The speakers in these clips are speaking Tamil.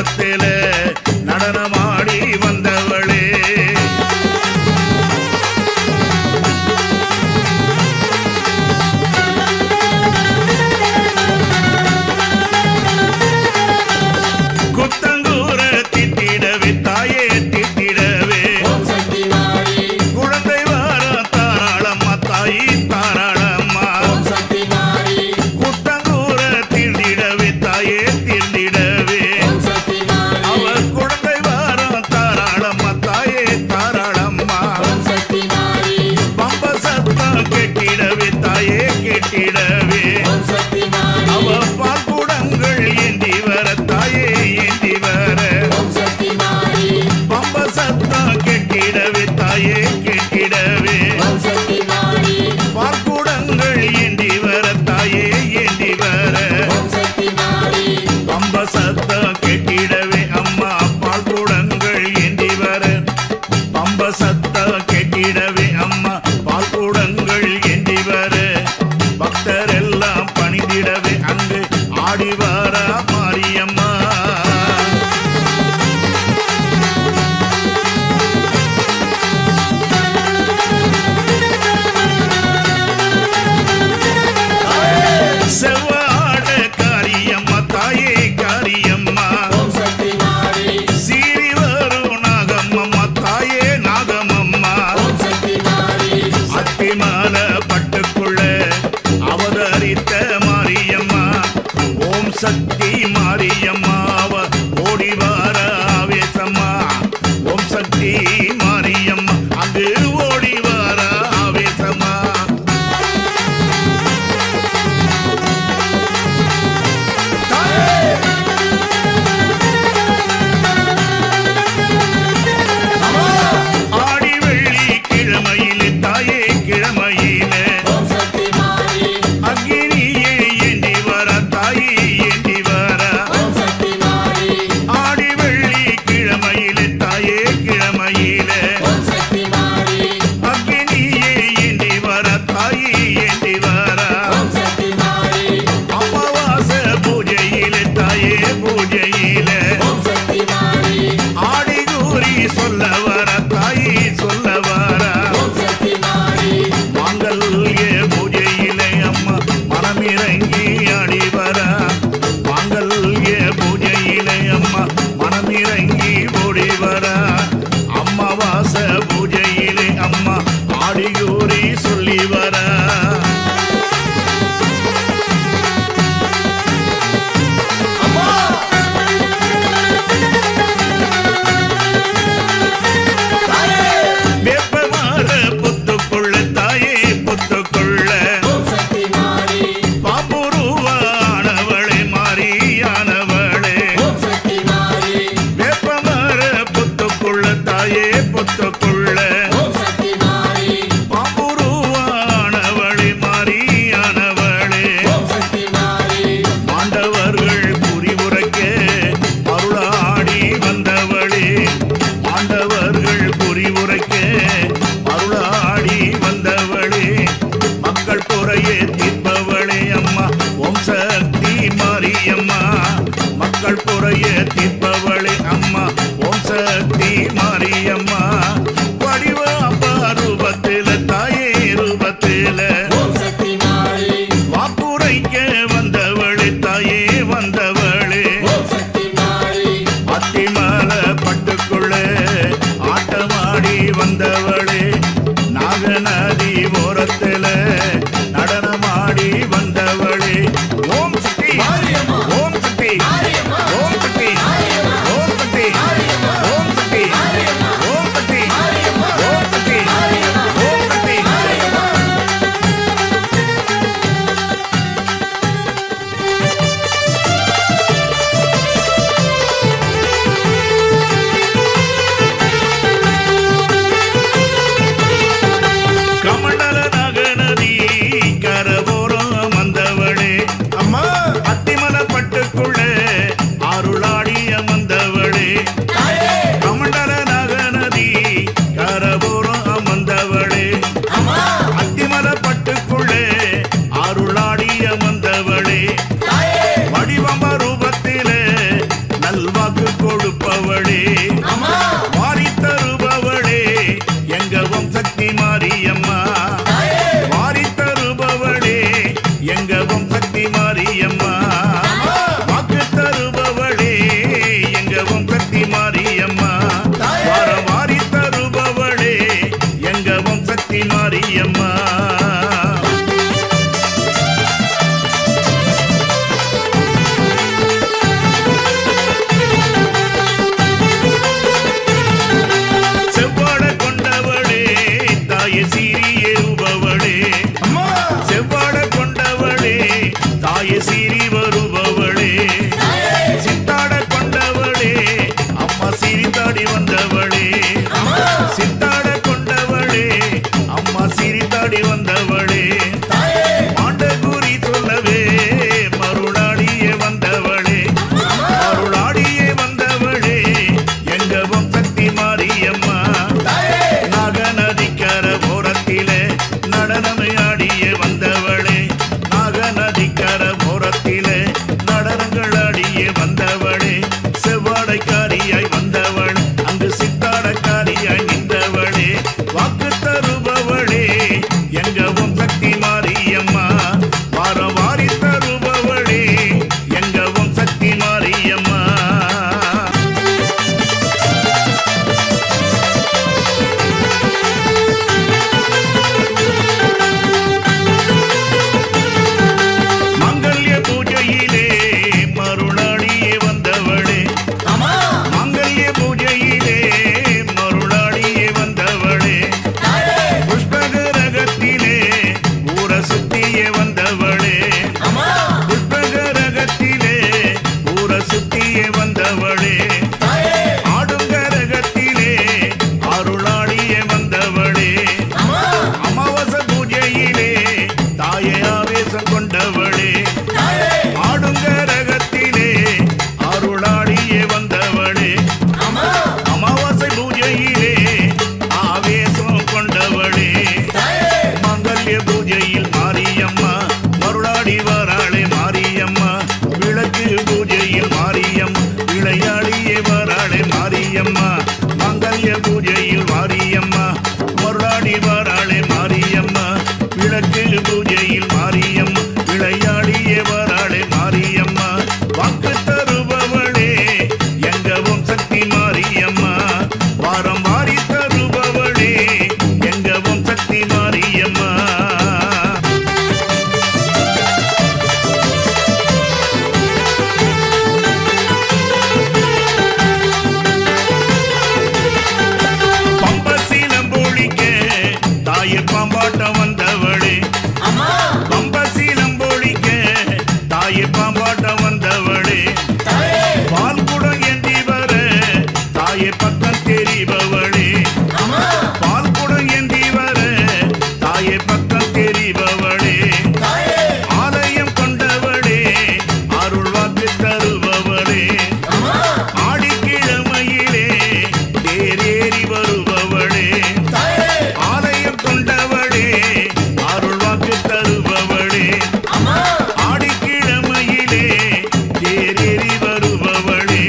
ஓரத்தில நடனமாடி வந்தவளே குத்தங்கூர திட்டிடவே தாயே திட்டிடவே குழந்தை வார தாராளம்மா தாயி தாராளம்மா குத்தங்கூர திண்டிடவே தாயே திண்டிடவே அவ குழந்தை வார தாராளம்மா தாயே தாராளம்மா பம்ப சத்தம் கெட்டிடவே தாயே கெட்டிடவே அவ பால்குடங்கள் ஏந்தி வர தாயே ஏந்தி வர பம்ப சத்தம் கெட்டிடவே தாயே கெட்டிடவே பால்குடங்கள் ஏந்தி வர தாயே ஏந்தி வர பம்ப சத்தம் கெட்டிடவே அம்மா பால்குடங்கள் ஏந்தி வர பம்ப சத்தம் கெட்டிடவே அம்மா பால்குடங்கள் ஏந்தி வர பக்தர் எல்லாம் பணிந்திடவே அங்கு ஆடி வாரா மாரியம்மா செவ்வாட காரியம்மா தாயே காரியம்மா சீறி வரும் நாகம்மம்மா தாயே நாகமம்மா அத்திமால பட்டுக்குள்ள அவதரித்த மாரியம்மா ஓம் சக்தி மாரியம்மா அவ ஓடி வார ஆவேசம்மா ஓம் சக்தி மாரியம்மா அங்கு ஓடி வார ஆவேசம்மா ஆடி வெள்ளி கிழமையிலே தாயே கிழமையிலே அக்னியே ஏந்தி வர தாயே ஏந்தி வர ஆடி வெள்ளி கிழமையிலே தாயே கிழமையிலே அக்னியே ஏந்தி வர தாயே ஏந்தி வர அமாவாச பூஜையிலே தாயே பூஜையிலே ஆடி கூறி சொல்ல வர தாயே சொல்ல வர மாங்கல்ய பூஜையிலே அம்மா மனமிறங்கி ஆடி வர மாங்கல்ய பூஜையிலே அம்மா மனமிறங்கி ஓடி வர அமாவாச பூஜையிலே அம்மா ஆடி கூறி சொல்லி வர வேப்பமர புத்துக்குள்ள தாயே புத்துக்குள்ள பாம்புருவானவளே மாரியானவளே வேப்பமர புத்துக்குள்ள தாயே புத்துக்குள்ள பாம்புருவானவளே மாரியானவளே ஆண்டவர்கள் புரிவுரைக்க அருளாடி வந்தவளே ஆண்டவர்கள் புரிவுரைக்க அருளாடி வந்தவளே மக்கள் குறையே தீர்ப்பவளே அம்மா ஓம் சக்தி மாரியம்மா மக்கள் குறையே தீர்ப்பவளே அம்மா ஓம் சக்தி மாரியம்மா வடிவாப்பா ரூபத்தில தாயே ரூபத்தில வாக்குரைக்க வந்தவளே தாயே வந்தவளே அத்திமல பட்டுக்குள்ள ஆட்டமாடி வந்தவளே நாகநதி ஓரத்தில நடனமாடி வந்தவளே ஓம் சக்தி ஓம் சக்தி ஓம் சக்தி ஓம் சக்தி ஓம் சக்தி வாக்கு கொடுப்பவளே வாரி தருபவளே எங்கவும் சக்தி மாரியம்மா வாரி தருபவளே எங்கவும் சக்தி மாரியம்மா வாக்கு தருபவளே எங்கவும் சக்தி மாரியம்மா வாரி தருபவளே எங்கவும் சக்தி மாரியம்மா தாயே சீறி வருபவளே சித்தாட கொண்டவளே அம்மா சீறி தாடி வந்தவளே சித்தாட கொண்டவளே அம்மா சீறி தாடி வந்தவளே ஆண்டகுரி சொல்லவே மருளாடியே வந்தவளே மருளாடியே வந்தவளே எங்கவும் சக்தி மாரியம்மா நாகநதிக்கர ஓரத்திலே நடனமே ஆடியே வந்தவளே நாகநதிக்கர ஓரத்திலே நடனங்கள் ஆடியே வந்தவளே செவ்வாடைக்காரியாய் வந்தவள் அங்கு சித்தாடக்காரியாய் நின்றவளே வாக்கு தருபவளே எங்கவும் சக்தி மாரியம்மா வாரம் வாரி தருபவளே எங்கவும் சக்தி மாரியம்மா பூஜையிலே மருளாடியே வந்தவளே மங்கல்ய பூஜையிலே மருளாடியே வந்தவளே புஷ்பகரகத்திலே ஊர சுத்தியே வந்தவளே புஷ்பகரகத்திலே ஊர சுத்தியே வந்தவளே ஆடுங்கரகத்திலே அருளாடியே வந்தவளே அமாவாச பூஜையிலே தாயே ஆவேசம் கொண்டவளே ஆடுங்கரகத்திலே அருளாடியே வந்தவளே அமாவாசை பூஜையிலே ஆவேசம் கொண்டவளே மங்கல்ய பூஜையில் மாரியம்மா மருளாடி வராளே மாரியம்மா விளக்கு பூஜையில் மாரியம் விளையாடியே வராளே மாரியம்மா மங்கல்ய பூஜையில் மாரியம்மா மருளாடி வராளே மாரியம்மா விளக்கு பூஜையில் மாரியம் விளையாடியே வராளே மாரியம்மா வாக்கு தருபவளே எங்கவும் சக்தி மாரியம்மா வாரம் வாரி தருபவளே எங்கவும் சக்தி மாரியம்மா பம்பசீலம்பொழிக்க தாயே பாம்பாட்டம் வந்தவளே பம்பசீலம்பொழிக்க தாயே பாம்பாட்டம் வந்தவளே பால் குடம் ஏந்தி வர தாயே பக்கம் தெரிபவளே பால் குடம் ஏந்தி வர தாயே பக்கம் தெரிபவளே ஆலயம் கொண்டவளே அருள் வாக்கு தருபவளே ஆடிக்கிழமையிலே தேரேறி வருபவளே ஆலயம் கொண்டவளே அருள் வாக்கு தருபவளே ஆடிக்கிழமையிலே தேரேறி வருபவளே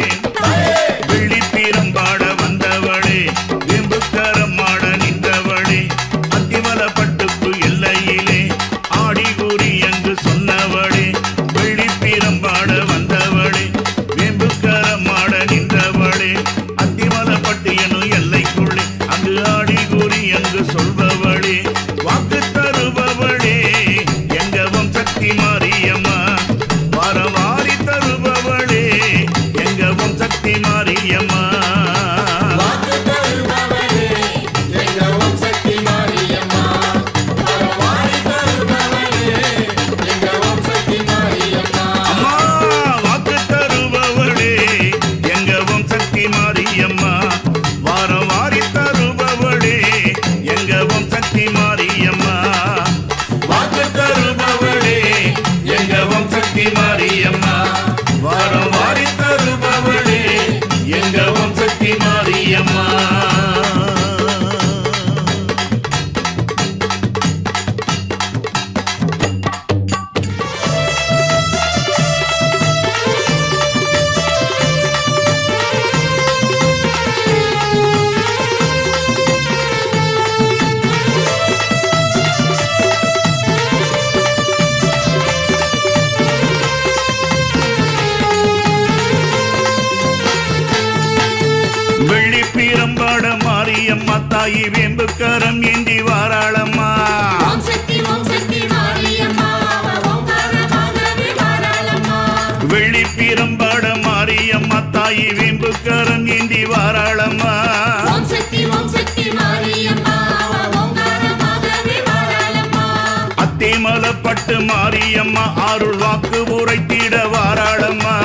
வெள்ளிப்பீரம்பாட வந்தவளே வெம்புக்கரம் ஆட நின்றவளே அத்திமலப்பட்டுப்பு எல்லையிலே ஆடி கூறி அங்கு சொன்னவளே வெள்ளிப்பீரம்பாட வந்தவளே வெம்புக்கரம் ஆட நின்றவளே அத்திமலப்பட்டு எனும் எல்லைக்குள்ளே அங்கு ஆடி கூறி அங்கு சொல்பவளே வாக்கு தருபவளே எங்கவும் சக்தி மாரியம்மா வாரம் வாரி தருபவளே எங்கவும் சக்தி மாரியம்மா அம்மா வாக்கு தருபவளே எங்கவும் சக்தி மாரியம்மா வாரம் வாரி தருபவளே எங்கவும் சக்தி மாரியம்மா வாக்கு தருபவளே எங்கவும் சக்தி மாரியம்மா வாரம் வாரி தருபவளே எங்கவும் வெள்ளிப்பீரம்பாட மாரியம்மா தாயி வேம்புக்கரம் ஏந்தி வாராளம்மா. வெள்ளிப்பீரம்பாட மாரியம்மா தாயி வேம்புக்கரம் ஏந்தி வாராளம்மா. அத்திமலப்பட்டு மாரியம்மா அருள் வாக்கு உரைத்திட வாராளம்மா.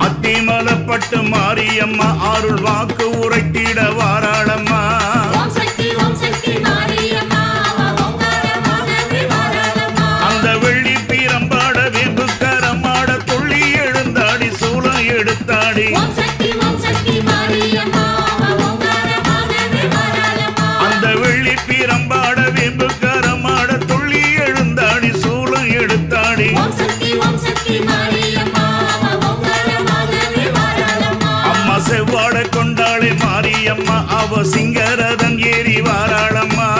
அத்திமலப்பட்டு மாரியம்மா அருள் வாக்கு உரைத்திட வாராளம்மா. அந்த வெள்ளிப்பீரம்பாட வேம்புக்கரமாட துள்ளி எழுந்தாடி சூலம் எடுத்தாடி. அந்த வெள்ளிப்பீரம்பாட வேம்புக்கரமாட துள்ளி எழுந்தாடி சூலம் எடுத்தாடி. அம்மா செவ்வாட கொண்டாளே மாரியம்மா அவ சிங்கரதன் ஏறி வாராளம்மா.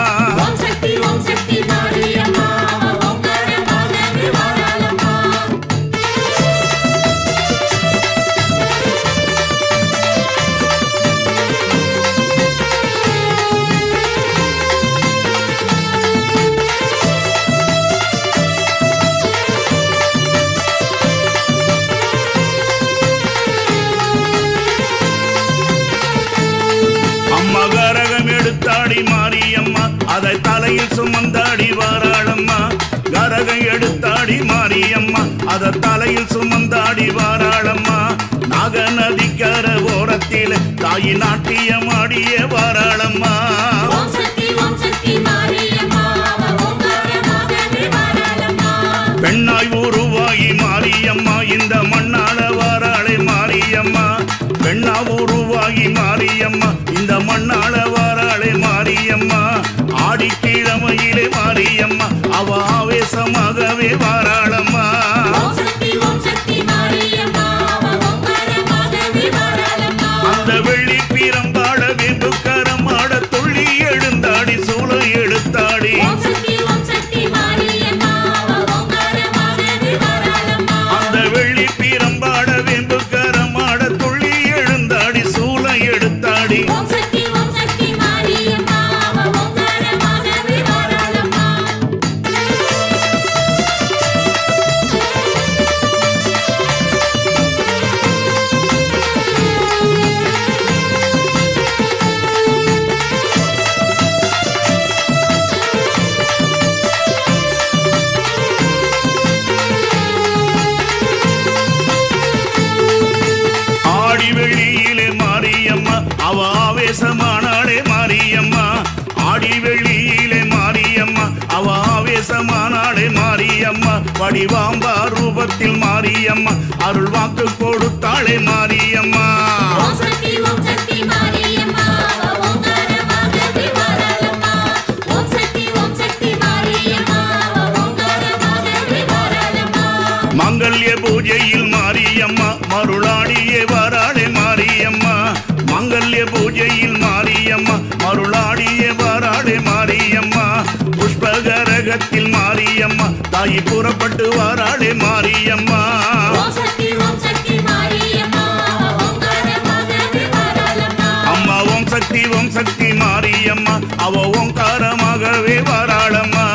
கரகம் எடுத்தாடி மாரியம்மா அதை தலையில் சுமந்தாடி வாராளம்மா. கரகம் எடுத்தாடி மாரியம்மா அதை தலையில் சுமந்தாடி வாராளம்மா. நாகநதிக்கர ஓரத்தில் தாயி நாட்டியமாடிய வாராளம்மா. பெண்ணாய் உருவாகி மாரியம்மா இந்த மண்ணாள வாராளே மாரியம்மா. பெண்ணா உருவாகி மாரியம்மா இந்த மண்ணாள வாராளே மாரியம்மா. ஆடிக்கிழமையிலே மாரியம்மா அவ ஆவேசமாகவே வாராளம்மா. அந்த வெள்ளிப்பீரம்பாட வேம்புக்கரமாட துள்ளி எழுந்தாடி சூலம் எடுத்தாடி. அந்த வெள்ளிப்பீரம்பாட வேம்புக்கரமாட துள்ளி எழுந்தாடி சூலம் எடுத்தாடி. ஆடி வெள்ளியிலே மாரியம்மா அவ ஆவேசமானாளே மாரியம்மா. ஆடி வெள்ளியிலே மாரியம்மா அவ ஆவேசமானாளே மாரியம்மா. வடிவாம்பா ரூபத்தில் மாரியம்மா அருள் வாக்கு கொடுத்தாளே மாரியம்மா. மங்கல்ய பூஜையில் மாரியம்மா மருளாடியே வாராளே மாரியம்மா. மங்கல்ய பூஜையில் மாரியம்மா மருளாடியே வாராளே மாரியம்மா. புஷ்பகரகத்தில் மாரியம்மா தாயி புறப்பட்டு வாராளே மாரியம்மா. அம்மா ஓம் சக்தி மாரியம்மா அவ ஓங்காரமாகவே வாராளம்மா.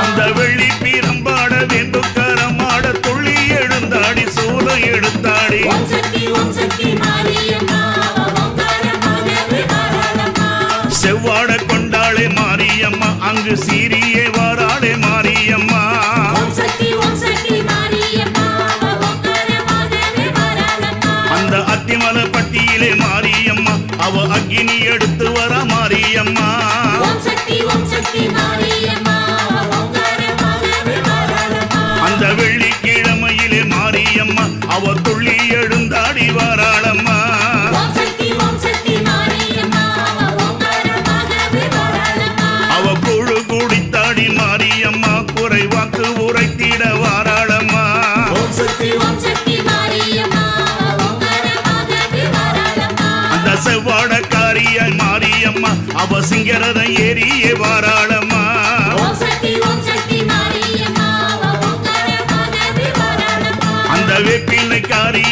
அந்த வெள்ளிப்பீரம்பாட வேம்புக்கரமாட துள்ளி எழுந்தாடி சூலம் எடுத்தாடி. செவ்வாட கொண்டாளே மாரியம்மா அங்கு சீரியே வாராளே மாரியம்மா. அந்த அத்திமலப்பட்டியிலே மாரியம்மா அவ அக்கினி எடுத்து வர மாரியம்மா. அந்த வெள்ளிக்கிழமையிலே மாரியம்மா அவ துள்ளி எழுந்தாடி வாராளம்மா. அவ குழு கூடித்தாடி மாரியம்மா குறைவாக்கு உரைத்திட வாராளம்மா. அந்த செவ்வாடக்காரியாய் மாரியம்மா அவ சிங்கரதன் ஏறியே வாராளம்மா. வேப்பிள்ளைக்காரி